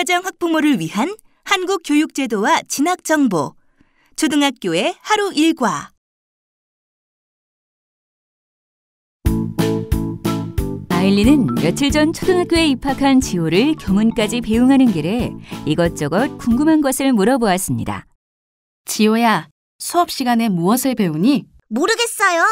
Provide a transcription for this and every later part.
중고등학교가정 학부모를 위한 한국 교육제도와 진학정보, 초등학교의 하루 일과. 아일리는 며칠 전 초등학교에 입학한 지호를 교문까지 배웅하는 길에 이것저것 궁금한 것을 물어보았습니다. 지호야, 수업 시간에 무엇을 배우니? 모르겠어요.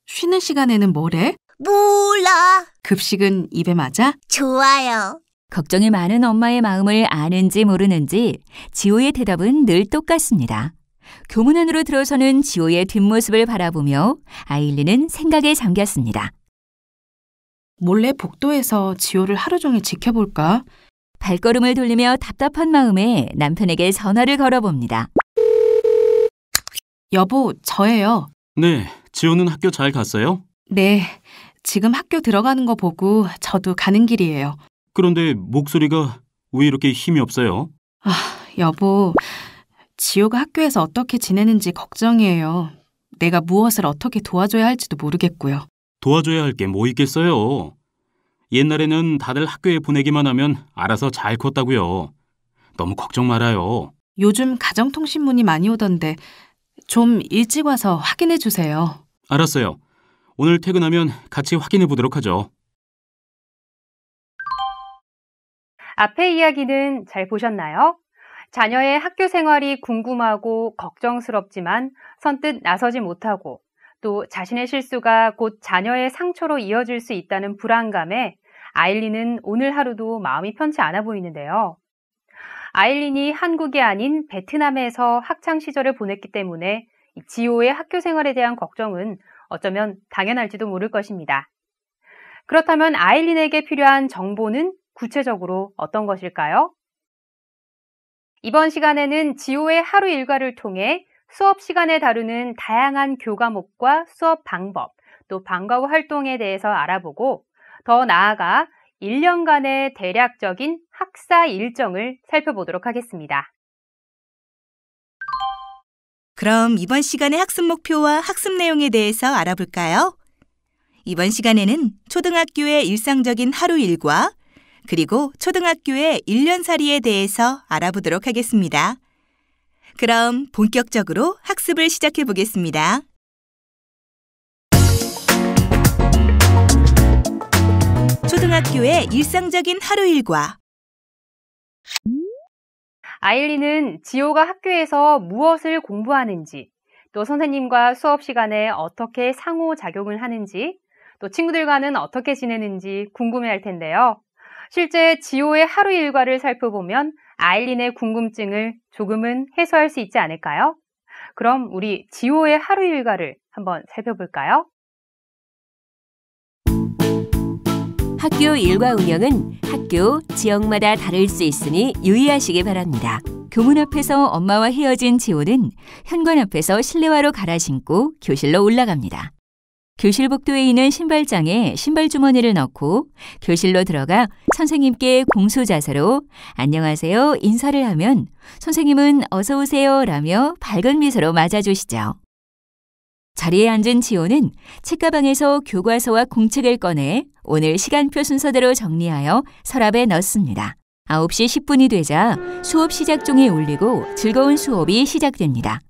쉬는 시간에는 뭐래? 몰라. 급식은 입에 맞아? 좋아요. 걱정이 많은 엄마의 마음을 아는지 모르는지 지호의 대답은 늘 똑같습니다. 교문 안으로 들어서는 지호의 뒷모습을 바라보며 아일리는 생각에 잠겼습니다. 몰래 복도에서 지호를 하루 종일 지켜볼까? 발걸음을 돌리며 답답한 마음에 남편에게 전화를 걸어봅니다. 여보, 저예요. 네, 지호는 학교 잘 갔어요? 네, 지금 학교 들어가는 거 보고 저도 가는 길이에요. 그런데 목소리가 왜 이렇게 힘이 없어요? 여보, 지호가 학교에서 어떻게 지내는지 걱정이에요. 내가 무엇을 어떻게 도와줘야 할지도 모르겠고요. 도와줘야 할 게 뭐 있겠어요? 옛날에는 다들 학교에 보내기만 하면 알아서 잘 컸다고요. 너무 걱정 말아요. 요즘 가정통신문이 많이 오던데 좀 일찍 와서 확인해 주세요. 알았어요. 오늘 퇴근하면 같이 확인해 보도록 하죠. 앞의 이야기는 잘 보셨나요? 자녀의 학교 생활이 궁금하고 걱정스럽지만 선뜻 나서지 못하고 또 자신의 실수가 곧 자녀의 상처로 이어질 수 있다는 불안감에 아일린은 오늘 하루도 마음이 편치 않아 보이는데요. 아일린이 한국이 아닌 베트남에서 학창 시절을 보냈기 때문에 지호의 학교 생활에 대한 걱정은 어쩌면 당연할지도 모를 것입니다. 그렇다면 아일린에게 필요한 정보는 구체적으로 어떤 것일까요? 이번 시간에는 지호의 하루 일과를 통해 수업 시간에 다루는 다양한 교과목과 수업 방법, 또 방과 후 활동에 대해서 알아보고 더 나아가 1년간의 대략적인 학사 일정을 살펴보도록 하겠습니다. 그럼 이번 시간의 학습 목표와 학습 내용에 대해서 알아볼까요? 이번 시간에는 초등학교의 일상적인 하루 일과 그리고 초등학교의 1년살이에 대해서 알아보도록 하겠습니다. 그럼 본격적으로 학습을 시작해 보겠습니다. 초등학교의 일상적인 하루 일과. 아일린은 지호가 학교에서 무엇을 공부하는지, 또 선생님과 수업 시간에 어떻게 상호작용을 하는지, 또 친구들과는 어떻게 지내는지 궁금해할 텐데요. 실제 지호의 하루 일과를 살펴보면 아일린의 궁금증을 조금은 해소할 수 있지 않을까요? 그럼 우리 지호의 하루 일과를 한번 살펴볼까요? 학교 일과 운영은 학교, 지역마다 다를 수 있으니 유의하시기 바랍니다. 교문 앞에서 엄마와 헤어진 지호는 현관 앞에서 실내화로 갈아 신고 교실로 올라갑니다. 교실 복도에 있는 신발장에 신발 주머니를 넣고 교실로 들어가 선생님께 공수 자세로 안녕하세요 인사를 하면 선생님은 어서 오세요 라며 밝은 미소로 맞아주시죠. 자리에 앉은 지호는 책가방에서 교과서와 공책을 꺼내 오늘 시간표 순서대로 정리하여 서랍에 넣습니다. 9시 10분이 되자 수업 시작종이 울리고 즐거운 수업이 시작됩니다.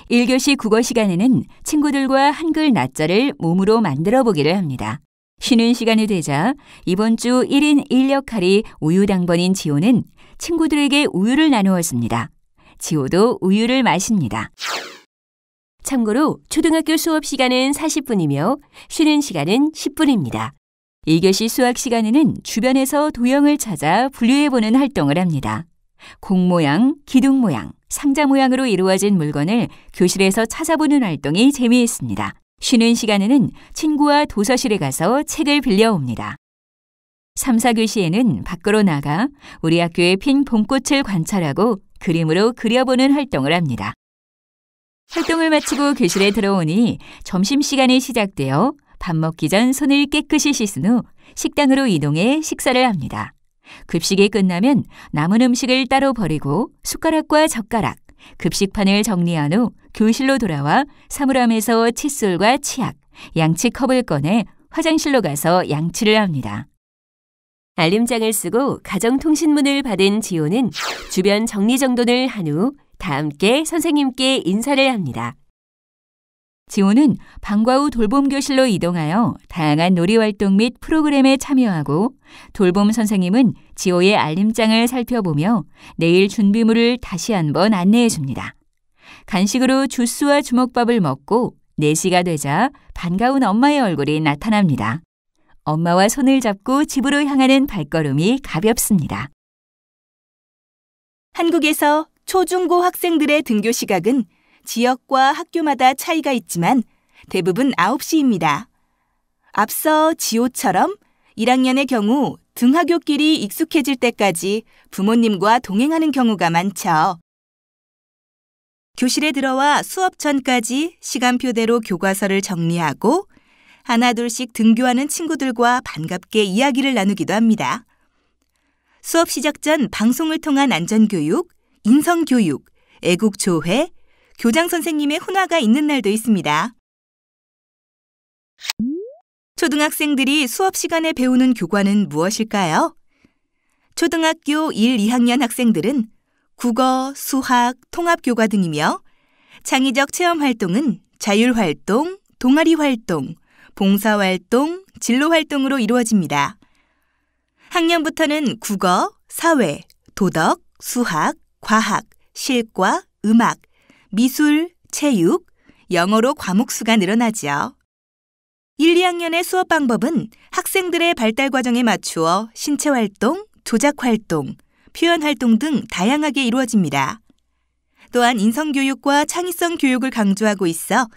1교시 국어 시간에는 친구들과 한글 낫자를 몸으로 만들어 보기를 합니다. 쉬는 시간이 되자 이번 주 1인 1역할이 우유당번인 지호는 친구들에게 우유를 나누었습니다. 지호도 우유를 마십니다. 참고로 초등학교 수업 시간은 40분이며 쉬는 시간은 10분입니다. 2교시 수학 시간에는 주변에서 도형을 찾아 분류해보는 활동을 합니다. 공 모양, 기둥 모양, 상자 모양으로 이루어진 물건을 교실에서 찾아보는 활동이 재미있습니다. 쉬는 시간에는 친구와 도서실에 가서 책을 빌려옵니다. 3, 4교시에는 밖으로 나가 우리 학교에 핀 봄꽃을 관찰하고 그림으로 그려보는 활동을 합니다. 활동을 마치고 교실에 들어오니 점심시간이 시작되어 밥 먹기 전 손을 깨끗이 씻은 후 식당으로 이동해 식사를 합니다. 급식이 끝나면 남은 음식을 따로 버리고 숟가락과 젓가락, 급식판을 정리한 후 교실로 돌아와 사물함에서 칫솔과 치약, 양치컵을 꺼내 화장실로 가서 양치를 합니다. 알림장을 쓰고 가정통신문을 받은 지호는 주변 정리정돈을 한 후 다 함께 선생님께 인사를 합니다. 지호는 방과 후 돌봄교실로 이동하여 다양한 놀이활동 및 프로그램에 참여하고 돌봄 선생님은 지호의 알림장을 살펴보며 내일 준비물을 다시 한번 안내해 줍니다. 간식으로 주스와 주먹밥을 먹고 4시가 되자 반가운 엄마의 얼굴이 나타납니다. 엄마와 손을 잡고 집으로 향하는 발걸음이 가볍습니다. 한국에서 초중고 학생들의 등교 시각은 지역과 학교마다 차이가 있지만 대부분 9시입니다. 앞서 지호처럼 1학년의 경우 등하굣길이 익숙해질 때까지 부모님과 동행하는 경우가 많죠. 교실에 들어와 수업 전까지 시간표대로 교과서를 정리하고 하나둘씩 등교하는 친구들과 반갑게 이야기를 나누기도 합니다. 수업 시작 전 방송을 통한 안전교육, 인성교육, 애국조회, 교장 선생님의 훈화가 있는 날도 있습니다. 초등학생들이 수업 시간에 배우는 교과는 무엇일까요? 초등학교 1, 2학년 학생들은 국어, 수학, 통합교과 등이며 창의적 체험활동은 자율활동, 동아리활동, 봉사활동, 진로활동으로 이루어집니다. 학년부터는 국어, 사회, 도덕, 수학, 과학, 실과, 음악, 미술, 체육, 영어로 과목 수가 늘어나죠. 1, 2학년의 수업 방법은 학생들의 발달 과정에 맞추어 신체활동, 조작활동, 표현활동 등 다양하게 이루어집니다. 또한 인성교육과 창의성 교육을 강조하고 있어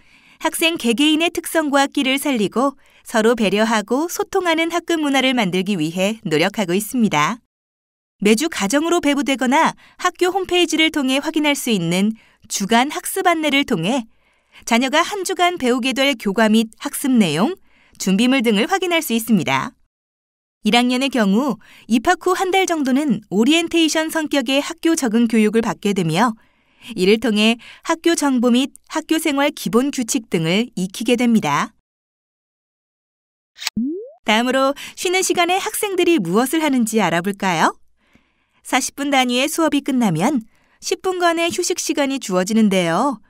학생 개개인의 특성과 끼를 살리고 서로 배려하고 소통하는 학급 문화를 만들기 위해 노력하고 있습니다. 매주 가정으로 배부되거나 학교 홈페이지를 통해 확인할 수 있는 주간 학습 안내를 통해 자녀가 한 주간 배우게 될 교과 및 학습 내용, 준비물 등을 확인할 수 있습니다. 1학년의 경우 입학 후 한 달 정도는 오리엔테이션 성격의 학교 적응 교육을 받게 되며 이를 통해 학교 정보 및 학교 생활 기본 규칙 등을 익히게 됩니다. 다음으로 쉬는 시간에 학생들이 무엇을 하는지 알아볼까요? 40분 단위의 수업이 끝나면 10분간의 휴식 시간이 주어지는데요.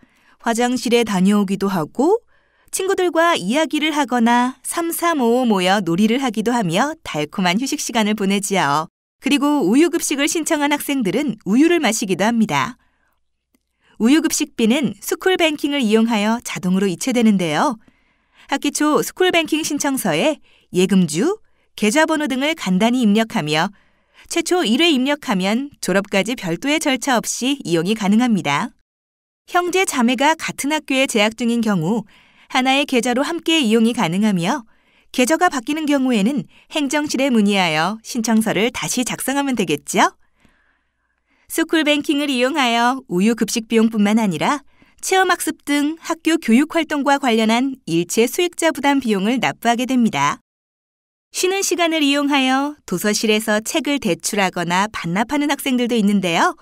화장실에 다녀오기도 하고 친구들과 이야기를 하거나 3-3-5 모여 놀이를 하기도 하며 달콤한 휴식 시간을 보내지요. 그리고 우유급식을 신청한 학생들은 우유를 마시기도 합니다. 우유급식비는 스쿨뱅킹을 이용하여 자동으로 이체되는데요. 학기 초 스쿨뱅킹 신청서에 예금주, 계좌번호 등을 간단히 입력하며 최초 1회 입력하면 졸업까지 별도의 절차 없이 이용이 가능합니다. 형제, 자매가 같은 학교에 재학 중인 경우 하나의 계좌로 함께 이용이 가능하며 계좌가 바뀌는 경우에는 행정실에 문의하여 신청서를 다시 작성하면 되겠죠? 스쿨뱅킹을 이용하여 우유 급식 비용뿐만 아니라 체험학습 등 학교 교육활동과 관련한 일체 수익자 부담 비용을 납부하게 됩니다. 쉬는 시간을 이용하여 도서실에서 책을 대출하거나 반납하는 학생들도 있는데요.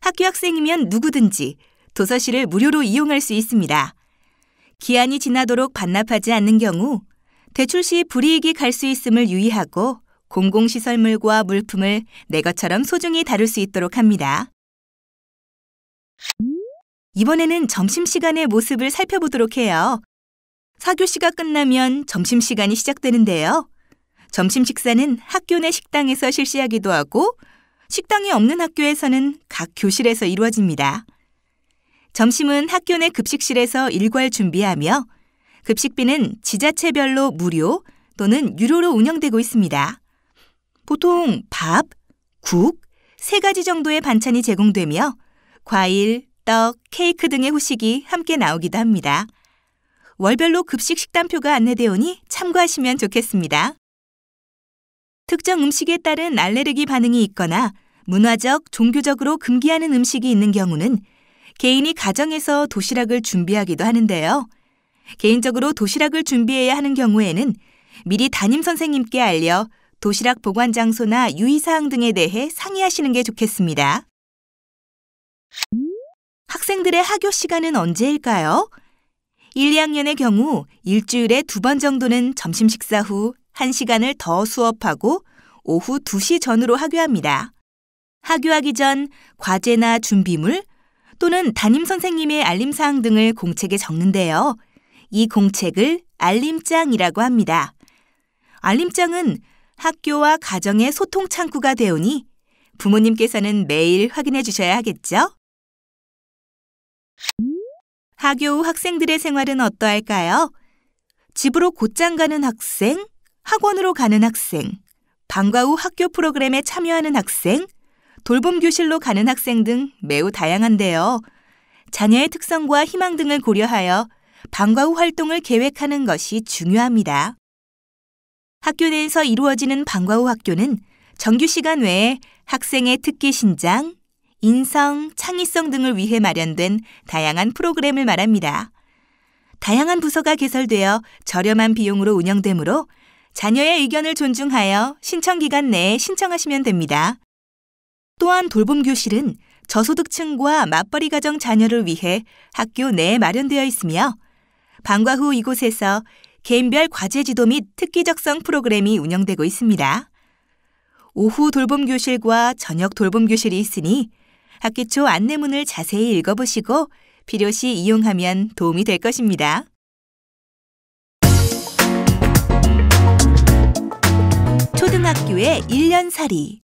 학교 학생이면 누구든지 도서실을 무료로 이용할 수 있습니다. 기한이 지나도록 반납하지 않는 경우 대출 시 불이익이 갈 수 있음을 유의하고 공공시설물과 물품을 내 것처럼 소중히 다룰 수 있도록 합니다. 이번에는 점심시간의 모습을 살펴보도록 해요. 4교시가 끝나면 점심시간이 시작되는데요. 점심 식사는 학교 내 식당에서 실시하기도 하고 식당이 없는 학교에서는 각 교실에서 이루어집니다. 점심은 학교 내 급식실에서 일괄 준비하며 급식비는 지자체별로 무료 또는 유료로 운영되고 있습니다. 보통 밥, 국, 3가지 정도의 반찬이 제공되며 과일, 떡, 케이크 등의 후식이 함께 나오기도 합니다. 월별로 급식 식단표가 안내되어 오니 참고하시면 좋겠습니다. 특정 음식에 따른 알레르기 반응이 있거나 문화적, 종교적으로 금기하는 음식이 있는 경우는 개인이 가정에서 도시락을 준비하기도 하는데요. 개인적으로 도시락을 준비해야 하는 경우에는 미리 담임 선생님께 알려 도시락 보관 장소나 유의사항 등에 대해 상의하시는 게 좋겠습니다. 학생들의 하교 시간은 언제일까요? 1, 2학년의 경우 일주일에 2번 정도는 점심 식사 후 1시간을 더 수업하고 오후 2시 전후로 하교합니다. 하교하기 전 과제나 준비물 또는 담임선생님의 알림사항 등을 공책에 적는데요. 이 공책을 알림장이라고 합니다. 알림장은 학교와 가정의 소통 창구가 되오니 부모님께서는 매일 확인해 주셔야 하겠죠? 하교 후 학생들의 생활은 어떠할까요? 집으로 곧장 가는 학생, 학원으로 가는 학생, 방과 후 학교 프로그램에 참여하는 학생, 돌봄 교실로 가는 학생 등 매우 다양한데요. 자녀의 특성과 희망 등을 고려하여 방과 후 활동을 계획하는 것이 중요합니다. 학교 내에서 이루어지는 방과 후 학교는 정규 시간 외에 학생의 특기 신장, 인성, 창의성 등을 위해 마련된 다양한 프로그램을 말합니다. 다양한 부서가 개설되어 저렴한 비용으로 운영되므로 자녀의 의견을 존중하여 신청 기간 내에 신청하시면 됩니다. 또한 돌봄 교실은 저소득층과 맞벌이 가정 자녀를 위해 학교 내에 마련되어 있으며 방과 후 이곳에서 개인별 과제 지도 및 특기적성 프로그램이 운영되고 있습니다. 오후 돌봄 교실과 저녁 돌봄 교실이 있으니 학기 초 안내문을 자세히 읽어보시고 필요시 이용하면 도움이 될 것입니다. 초등학교의 1년살이.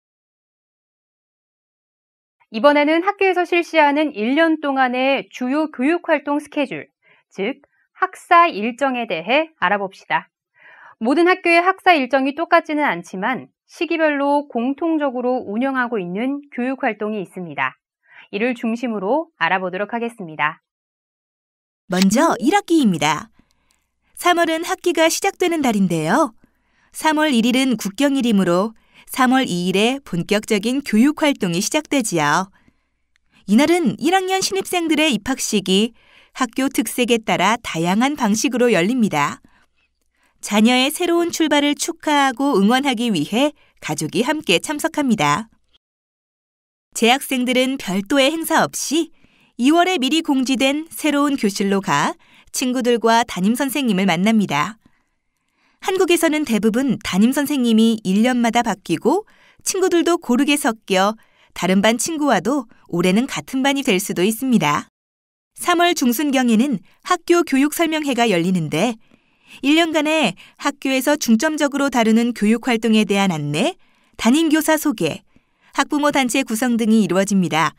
이번에는 학교에서 실시하는 1년 동안의 주요 교육활동 스케줄, 즉 학사 일정에 대해 알아봅시다. 모든 학교의 학사 일정이 똑같지는 않지만 시기별로 공통적으로 운영하고 있는 교육활동이 있습니다. 이를 중심으로 알아보도록 하겠습니다. 먼저 1학기입니다. 3월은 학기가 시작되는 달인데요. 3월 1일은 국경일이므로 3월 2일에 본격적인 교육활동이 시작되지요. 이날은 1학년 신입생들의 입학식이 학교 특색에 따라 다양한 방식으로 열립니다. 자녀의 새로운 출발을 축하하고 응원하기 위해 가족이 함께 참석합니다. 재학생들은 별도의 행사 없이 2월에 미리 공지된 새로운 교실로 가 친구들과 담임선생님을 만납니다. 한국에서는 대부분 담임선생님이 1년마다 바뀌고 친구들도 고르게 섞여 다른 반 친구와도 올해는 같은 반이 될 수도 있습니다. 3월 중순경에는 학교 교육설명회가 열리는데 1년간의 학교에서 중점적으로 다루는 교육활동에 대한 안내, 담임교사 소개, 학부모 단체 구성 등이 이루어집니다.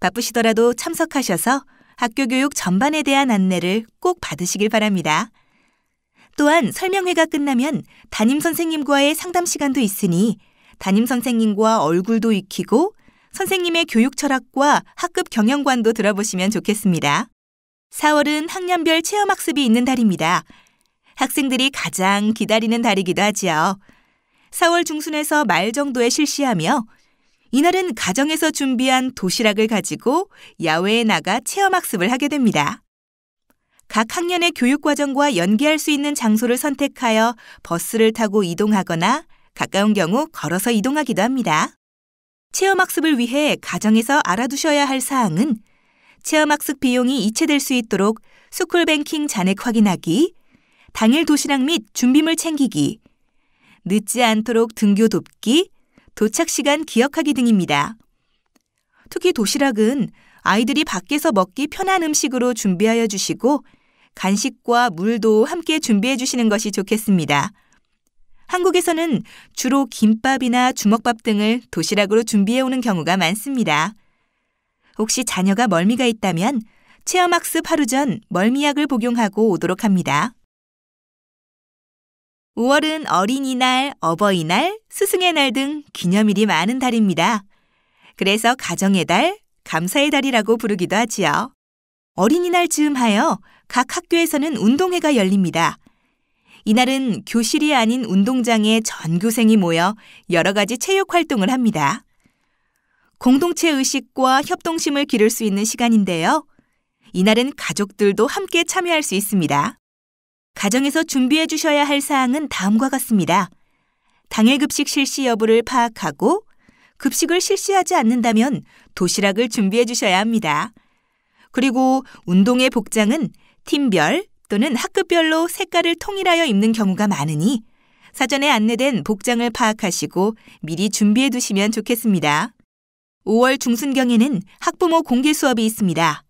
바쁘시더라도 참석하셔서 학교 교육 전반에 대한 안내를 꼭 받으시길 바랍니다. 또한 설명회가 끝나면 담임선생님과의 상담 시간도 있으니 담임선생님과 얼굴도 익히고 선생님의 교육 철학과 학급 경영관도 들어보시면 좋겠습니다. 4월은 학년별 체험학습이 있는 달입니다. 학생들이 가장 기다리는 달이기도 하지요. 4월 중순에서 말 정도에 실시하며 이날은 가정에서 준비한 도시락을 가지고 야외에 나가 체험학습을 하게 됩니다. 각 학년의 교육과정과 연계할 수 있는 장소를 선택하여 버스를 타고 이동하거나 가까운 경우 걸어서 이동하기도 합니다. 체험학습을 위해 가정에서 알아두셔야 할 사항은 체험학습 비용이 이체될 수 있도록 스쿨뱅킹 잔액 확인하기, 당일 도시락 및 준비물 챙기기, 늦지 않도록 등교 돕기, 도착 시간 기억하기 등입니다. 특히 도시락은 아이들이 밖에서 먹기 편한 음식으로 준비하여 주시고 간식과 물도 함께 준비해 주시는 것이 좋겠습니다. 한국에서는 주로 김밥이나 주먹밥 등을 도시락으로 준비해 오는 경우가 많습니다. 혹시 자녀가 멀미가 있다면 체험학습 하루 전 멀미약을 복용하고 오도록 합니다. 5월은 어린이날, 어버이날, 스승의 날 등 기념일이 많은 달입니다. 그래서 가정의 달, 감사의 달이라고 부르기도 하지요. 어린이날 즈음하여 각 학교에서는 운동회가 열립니다. 이날은 교실이 아닌 운동장에 전교생이 모여 여러 가지 체육 활동을 합니다. 공동체 의식과 협동심을 기를 수 있는 시간인데요. 이날은 가족들도 함께 참여할 수 있습니다. 가정에서 준비해 주셔야 할 사항은 다음과 같습니다. 당일 급식 실시 여부를 파악하고 급식을 실시하지 않는다면 도시락을 준비해 주셔야 합니다. 그리고 운동회 복장은 팀별 또는 학급별로 색깔을 통일하여 입는 경우가 많으니 사전에 안내된 복장을 파악하시고 미리 준비해 두시면 좋겠습니다. 5월 중순경에는 학부모 공개 수업이 있습니다.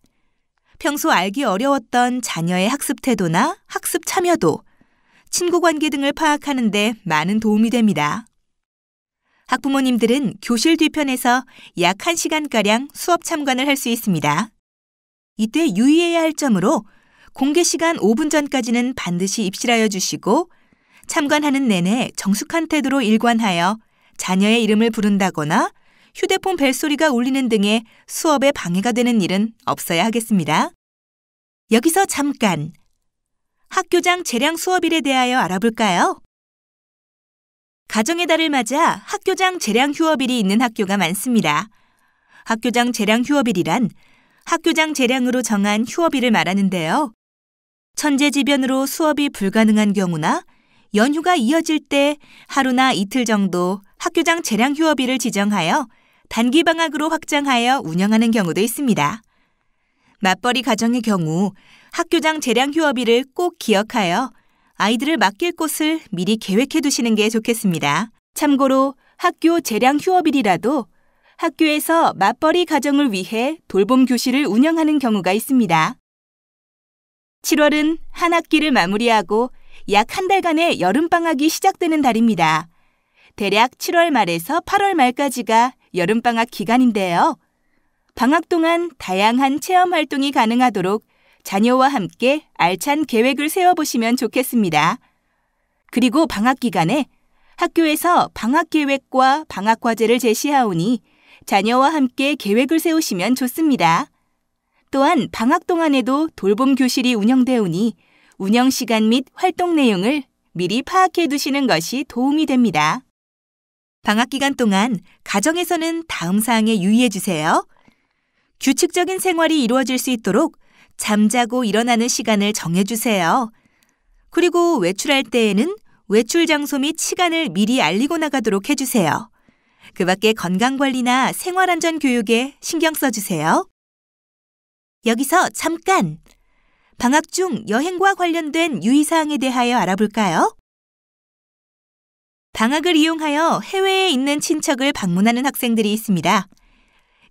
평소 알기 어려웠던 자녀의 학습 태도나 학습 참여도, 친구 관계 등을 파악하는 데 많은 도움이 됩니다. 학부모님들은 교실 뒤편에서 약 1시간가량 수업 참관을 할 수 있습니다. 이때 유의해야 할 점으로 공개 시간 5분 전까지는 반드시 입실하여 주시고 참관하는 내내 정숙한 태도로 일관하여 자녀의 이름을 부른다거나 휴대폰 벨소리가 울리는 등의 수업에 방해가 되는 일은 없어야 하겠습니다. 여기서 잠깐! 학교장 재량 수업일에 대하여 알아볼까요? 가정의 달을 맞아 학교장 재량 휴업일이 있는 학교가 많습니다. 학교장 재량 휴업일이란 학교장 재량으로 정한 휴업일을 말하는데요. 천재지변으로 수업이 불가능한 경우나 연휴가 이어질 때 하루나 이틀 정도 학교장 재량 휴업일을 지정하여 단기 방학으로 확장하여 운영하는 경우도 있습니다. 맞벌이 가정의 경우 학교장 재량 휴업일을 꼭 기억하여 아이들을 맡길 곳을 미리 계획해 두시는 게 좋겠습니다. 참고로 학교 재량 휴업일이라도 학교에서 맞벌이 가정을 위해 돌봄 교실을 운영하는 경우가 있습니다. 7월은 한 학기를 마무리하고 약 한 달간의 여름방학이 시작되는 달입니다. 대략 7월 말에서 8월 말까지가 여름방학 기간인데요. 방학 동안 다양한 체험 활동이 가능하도록 자녀와 함께 알찬 계획을 세워보시면 좋겠습니다. 그리고 방학 기간에 학교에서 방학 계획과 방학 과제를 제시하오니 자녀와 함께 계획을 세우시면 좋습니다. 또한 방학 동안에도 돌봄 교실이 운영되오니 운영 시간 및 활동 내용을 미리 파악해 두시는 것이 도움이 됩니다. 방학 기간 동안 가정에서는 다음 사항에 유의해 주세요. 규칙적인 생활이 이루어질 수 있도록 잠자고 일어나는 시간을 정해 주세요. 그리고 외출할 때에는 외출 장소 및 시간을 미리 알리고 나가도록 해주세요. 그 밖에 건강관리나 생활안전 교육에 신경 써주세요. 여기서 잠깐! 방학 중 여행과 관련된 유의사항에 대하여 알아볼까요? 방학을 이용하여 해외에 있는 친척을 방문하는 학생들이 있습니다.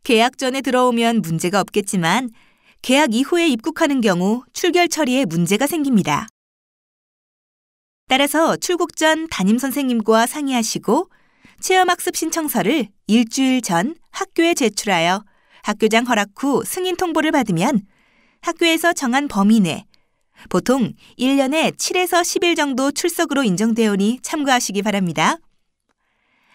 개학 전에 들어오면 문제가 없겠지만 개학 이후에 입국하는 경우 출결 처리에 문제가 생깁니다. 따라서 출국 전 담임선생님과 상의하시고 체험학습 신청서를 일주일 전 학교에 제출하여 학교장 허락 후 승인 통보를 받으면 학교에서 정한 범위 내 보통 1년에 7에서 10일 정도 출석으로 인정되오니 참고하시기 바랍니다.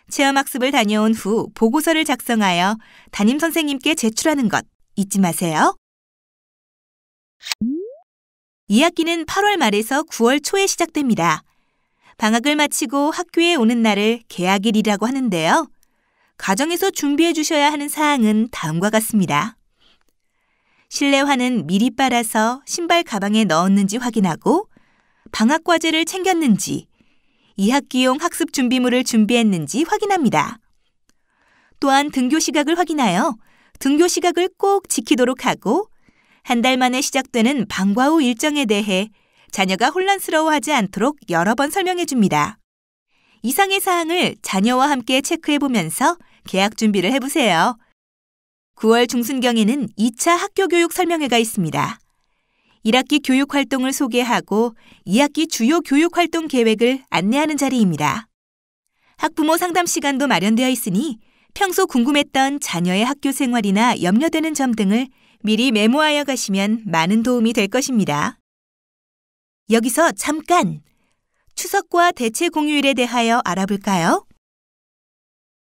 체험학습을 다녀온 후 보고서를 작성하여 담임선생님께 제출하는 것 잊지 마세요. 2학기는 8월 말에서 9월 초에 시작됩니다. 방학을 마치고 학교에 오는 날을 개학일이라고 하는데요. 가정에서 준비해 주셔야 하는 사항은 다음과 같습니다. 실내화는 미리 빨아서 신발 가방에 넣었는지 확인하고 방학 과제를 챙겼는지 2학기용 학습 준비물을 준비했는지 확인합니다. 또한 등교 시각을 확인하여 등교 시각을 꼭 지키도록 하고 한 달 만에 시작되는 방과 후 일정에 대해 자녀가 혼란스러워하지 않도록 여러 번 설명해 줍니다. 이상의 사항을 자녀와 함께 체크해 보면서 개학 준비를 해보세요. 9월 중순경에는 2차 학교 교육 설명회가 있습니다. 1학기 교육 활동을 소개하고 2학기 주요 교육 활동 계획을 안내하는 자리입니다. 학부모 상담 시간도 마련되어 있으니 평소 궁금했던 자녀의 학교 생활이나 염려되는 점 등을 미리 메모하여 가시면 많은 도움이 될 것입니다. 여기서 잠깐! 추석과 대체 공휴일에 대하여 알아볼까요?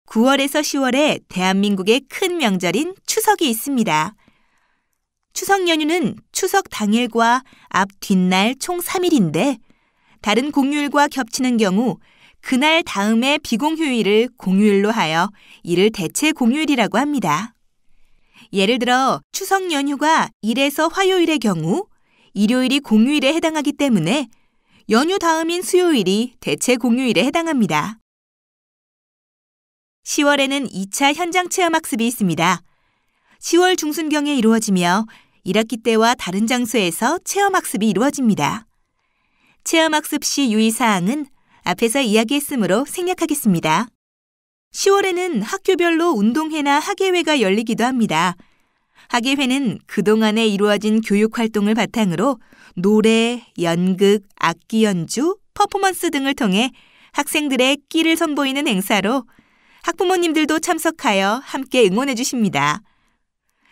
9월에서 10월에 대한민국의 큰 명절인 추석이 있습니다. 추석 연휴는 추석 당일과 앞 뒷날 총 3일인데 다른 공휴일과 겹치는 경우 그날 다음에 비공휴일을 공휴일로 하여 이를 대체 공휴일이라고 합니다. 예를 들어 추석 연휴가 일에서 화요일의 경우 일요일이 공휴일에 해당하기 때문에 연휴 다음인 수요일이 대체 공휴일에 해당합니다. 10월에는 2차 현장 체험학습이 있습니다. 10월 중순경에 이루어지며 1학기 때와 다른 장소에서 체험학습이 이루어집니다. 체험학습 시 유의사항은 앞에서 이야기했으므로 생략하겠습니다. 10월에는 학교별로 운동회나 학예회가 열리기도 합니다. 학예회는 그동안에 이루어진 교육활동을 바탕으로 노래, 연극, 악기 연주, 퍼포먼스 등을 통해 학생들의 끼를 선보이는 행사로 학부모님들도 참석하여 함께 응원해 주십니다.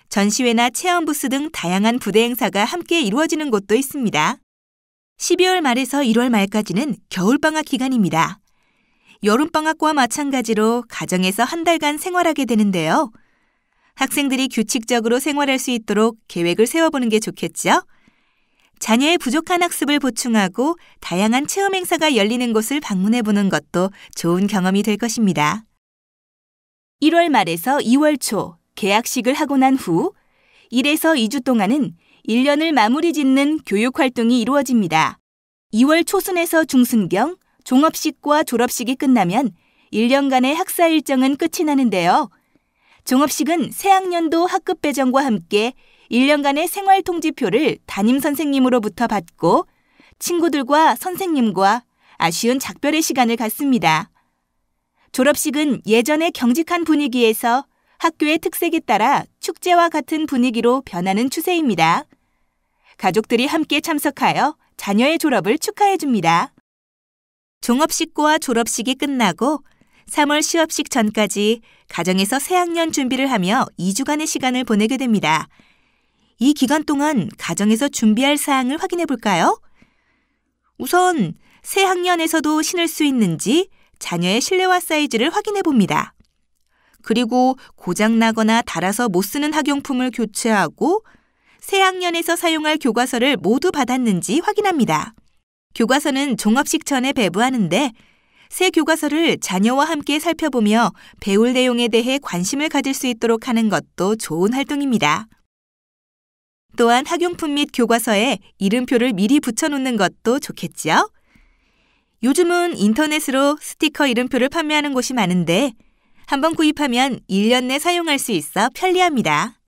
전시회나 체험부스 등 다양한 부대 행사가 함께 이루어지는 곳도 있습니다. 12월 말에서 1월 말까지는 겨울방학 기간입니다. 여름방학과 마찬가지로 가정에서 한 달간 생활하게 되는데요. 학생들이 규칙적으로 생활할 수 있도록 계획을 세워보는 게 좋겠죠? 자녀의 부족한 학습을 보충하고 다양한 체험 행사가 열리는 곳을 방문해보는 것도 좋은 경험이 될 것입니다. 1월 말에서 2월 초 개학식을 하고 난 후 1에서 2주 동안은 1년을 마무리 짓는 교육활동이 이루어집니다. 2월 초순에서 중순경 종업식과 졸업식이 끝나면 1년간의 학사 일정은 끝이 나는데요. 종업식은 새학년도 학급 배정과 함께 1년간의 생활통지표를 담임선생님으로부터 받고 친구들과 선생님과 아쉬운 작별의 시간을 갖습니다. 졸업식은 예전의 경직한 분위기에서 학교의 특색에 따라 축제와 같은 분위기로 변하는 추세입니다. 가족들이 함께 참석하여 자녀의 졸업을 축하해 줍니다. 종업식과 졸업식이 끝나고 3월 시업식 전까지 가정에서 새학년 준비를 하며 2주간의 시간을 보내게 됩니다. 이 기간 동안 가정에서 준비할 사항을 확인해 볼까요? 우선 새학년에서도 신을 수 있는지 자녀의 실내화 사이즈를 확인해 봅니다. 그리고 고장나거나 닳아서 못 쓰는 학용품을 교체하고 새학년에서 사용할 교과서를 모두 받았는지 확인합니다. 교과서는 종업식 전에 배부하는데 새 교과서를 자녀와 함께 살펴보며 배울 내용에 대해 관심을 가질 수 있도록 하는 것도 좋은 활동입니다. 또한 학용품 및 교과서에 이름표를 미리 붙여놓는 것도 좋겠지요? 요즘은 인터넷으로 스티커 이름표를 판매하는 곳이 많은데 한번 구입하면 1년 내 사용할 수 있어 편리합니다.